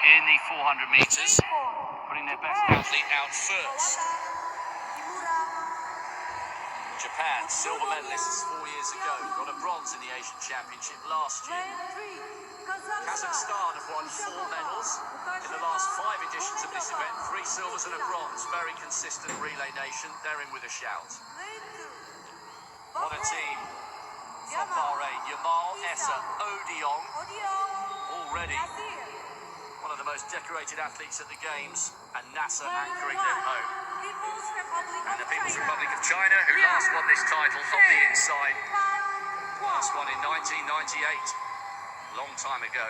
in the 400 metres, putting their best athlete out first. Japan, silver medalists 4 years ago, got a bronze in the Asian Championship last year. Kazakhstan have won 4 medals in the last 5 editions of this event, 3 silvers and a bronze. Very consistent relay nation, they're in with a shout. What a team from Bahrain. Yamal, Essa, Odiong, already one of the most decorated athletes at the Games, and Nasser anchoring them home. And the People's Republic of China, who last won this title from the inside, last won in 1998, long time ago.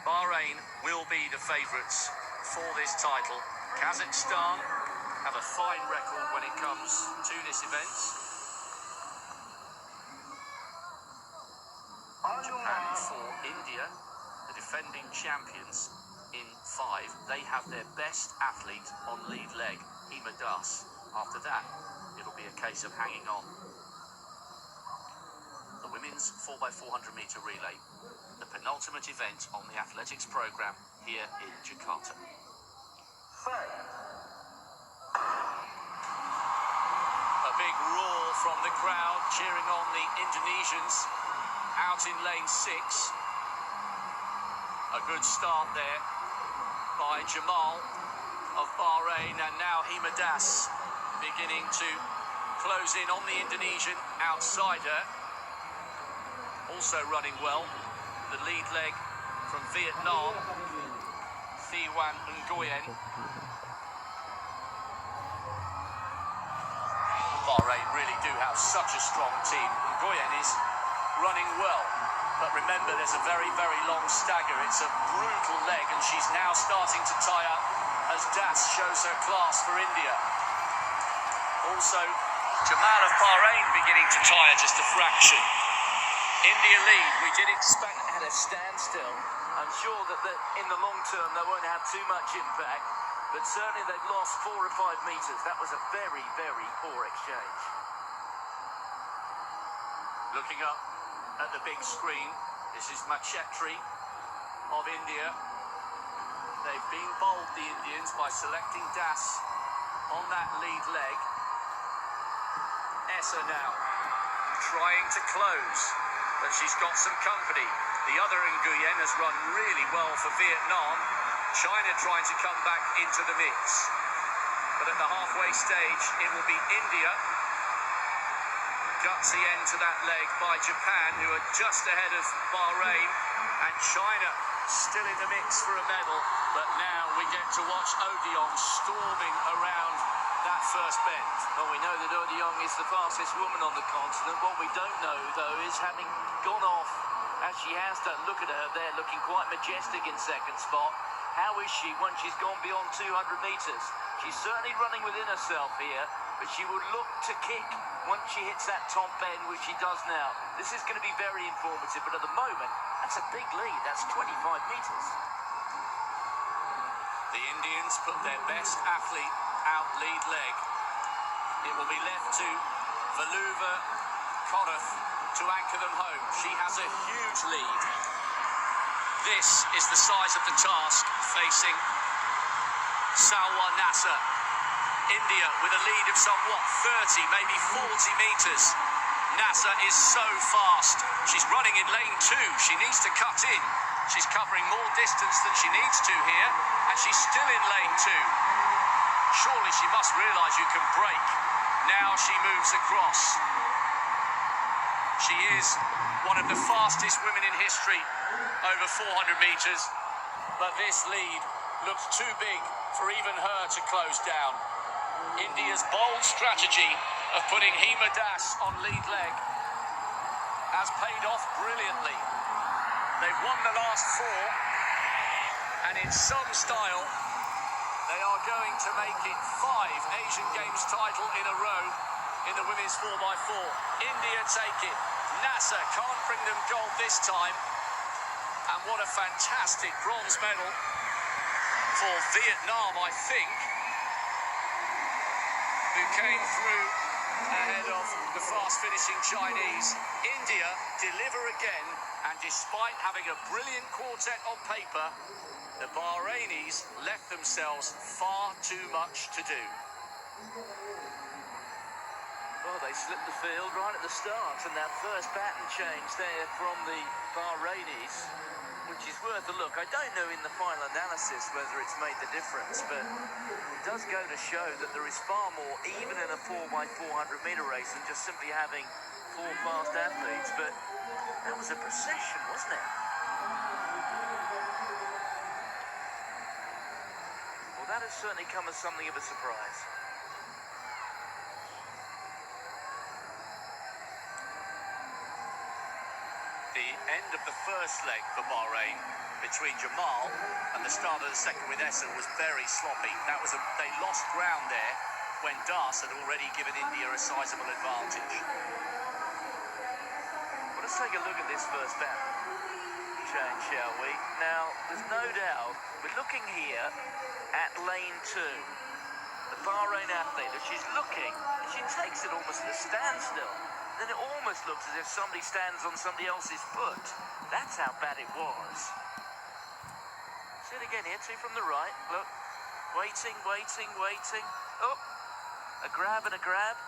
Bahrain will be the favourites for this title. Kazakhstan have a fine record when it comes to this event. Japan in 4, India, the defending champions, in 5. They have their best athlete on lead leg, Hima Das. After that, it'll be a case of hanging on. The women's 4x400 metre relay, the penultimate event on the athletics programme here in Jakarta. A big roar from the crowd cheering on the Indonesians out in lane 6. A good start there by Jamal of Bahrain, and now Hima Das beginning to close in on the Indonesian outsider. Also running well, the lead leg from Vietnam, Thi Van Nguyen. Bahrain really do have such a strong team. Nguyen is running well, but remember there's a very, very long stagger. It's a brutal leg, and she's now starting to tie up as Das shows her class for India. Also, Jamal of Bahrain beginning to tire just a fraction. India lead, we did expect at a standstill. I'm sure that in the long term they won't have too much impact, but certainly they've lost 4 or 5 metres. That was a very, very poor exchange. Looking up at the big screen, this is Machetri of India. They've been bold, the Indians, by selecting Das on that lead leg. Essa now trying to close, but she's got some company. The other Nguyen has run really well for Vietnam. China trying to come back into the mix. But at the halfway stage, it will be India. Gutsy end to that leg by Japan, who are just ahead of Bahrain, and China still in the mix for a medal. But now we get to watch Odiong storming around that first bend. Well, we know that Odiong is the fastest woman on the continent. What we don't know, though, is having gone off as she has done. Look at her there, looking quite majestic in second spot. How is she once she's gone beyond 200 metres? She's certainly running within herself here, but she will look to kick once she hits that top bend, which she does now. This is going to be very informative, but at the moment, that's a big lead. That's 25 metres. The Indians put their best athlete out lead leg. It will be left to Valuva Korath to anchor them home. She has a huge lead. This is the size of the task facing Salwa Nasser. India with a lead of somewhat 30, maybe 40 metres. Nasser is so fast. She's running in lane 2. She needs to cut in. She's covering more distance than she needs to here, and she's still in lane 2. Surely she must realise you can brake. Now she moves across. She is one of the fastest women in history over 400 metres, but this lead looks too big for even her to close down. India's bold strategy of putting Hima Das on lead leg has paid off brilliantly. They've won the last 4, and in some style, they are going to make it 5 Asian Games title in a row in the women's 4x4. India take it. Nasser can't bring them gold this time. And what a fantastic bronze medal for Vietnam, I think, who came through ahead of the fast-finishing Chinese. India deliver again, and despite having a brilliant quartet on paper, the Bahrainis left themselves far too much to do. Well, they slipped the field right at the start, and that first pattern change there from the Bahrainis, which is worth a look. I don't know in the final analysis whether it's made the difference, but it does go to show that there is far more, even in a 4x400 metre race, than just simply having four fast athletes. But that was a procession, wasn't it? Well, that has certainly come as something of a surprise. The end of the first leg for Bahrain between Jamal and the start of the second with Essa was very sloppy. They lost ground there when Das had already given India a sizable advantage. Well, let's take a look at this first pattern change, shall we? Now, there's no doubt, we're looking here at lane 2. The Bahrain athlete, as she's looking, she takes it almost at a standstill. Then it almost looks as if somebody stands on somebody else's foot. That's how bad it was. See it again here, 2 from the right. Look, waiting. Oh, a grab and a grab.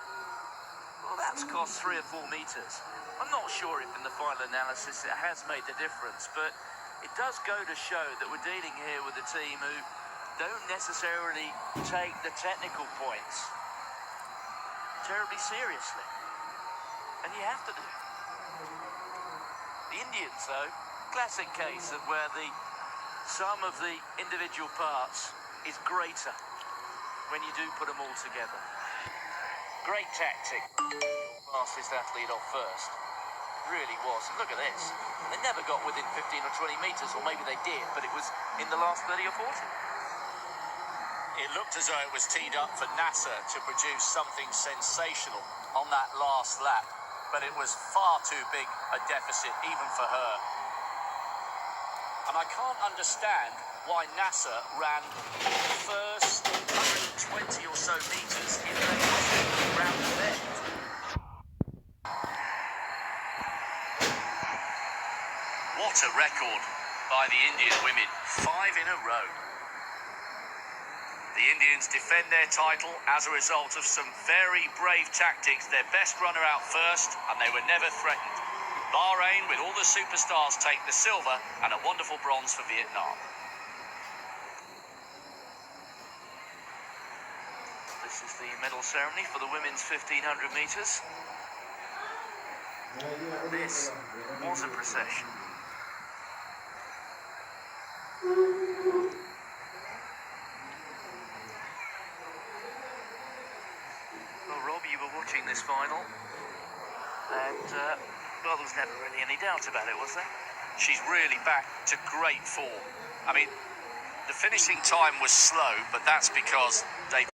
Well, that's cost 3 or 4 metres. I'm not sure if in the final analysis it has made the difference, but it does go to show that we're dealing here with a team who don't necessarily take the technical points terribly seriously. And you have to do. The Indians, though, classic case of where the sum of the individual parts is greater when you do put them all together. Great tactic. Fastest athlete off first. Really was. And look at this. They never got within 15 or 20 metres, or maybe they did, but it was in the last 30 or 40. It looked as though it was teed up for Nasser to produce something sensational on that last lap, but it was far too big a deficit even for her. And I can't understand why Nasser ran the first 120 or so metres in lane 2 round the bend. What a record by the Indian women, 5 in a row. The Indians defend their title as a result of some very brave tactics. Their best runner out first, and they were never threatened. Bahrain, with all the superstars, take the silver and a wonderful bronze for Vietnam. This is the medal ceremony for the women's 1500 metres. This was a procession. Well, Rob, you were watching this final, and, well, there was never really any doubt about it, was there? She's really back to great form. I mean, the finishing time was slow, but that's because they